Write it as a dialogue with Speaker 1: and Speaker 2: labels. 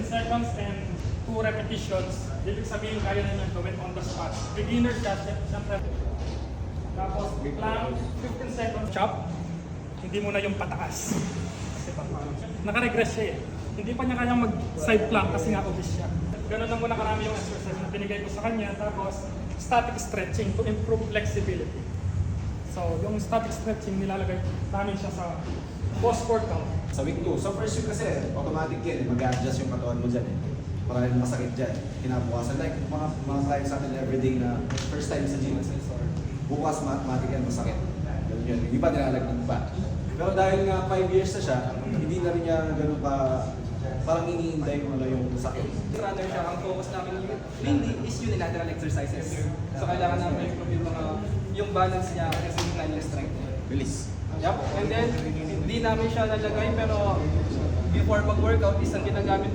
Speaker 1: seconds and 2 repetitions. Ibig sabihin kaya na niya gawin on the spot. Beginner siya, siyempre. Tapos plank, 15 seconds. Chop, hindi muna yung pataas. Kasi naka-regress siya eh. Hindi pa niya kayang mag-side plank kasi nga obese siya. Ganun lang muna karami yung exercise na binigay ko sa kanya. Tapos static stretching to improve flexibility. So yung static stretching nilalagay namin siya sa post-workout.
Speaker 2: Sa week 2. Sa first week kasi, automatic yan. Mag-adjust yung katawan mo dyan eh. Para rin masakit dyan. Kinabukasan. Like mga clients natin everyday na first time sa gym. Bukas automatic yan masakit. Ganun yun. Yung iba nilalagnan pa. Pero dahil nga 5 years na siya, hindi na rin niya ganun pa parang iniintay ko na lang yung sakit.
Speaker 3: Rather siya, ang focus namin mainly is unilateral exercises. So kailangan namin improve yung balance niya kasi yung kanyang strength niya.
Speaker 2: Release.
Speaker 3: Yep. And then, hindi namin siya nalagay pero before mag-workout, isang ginagamit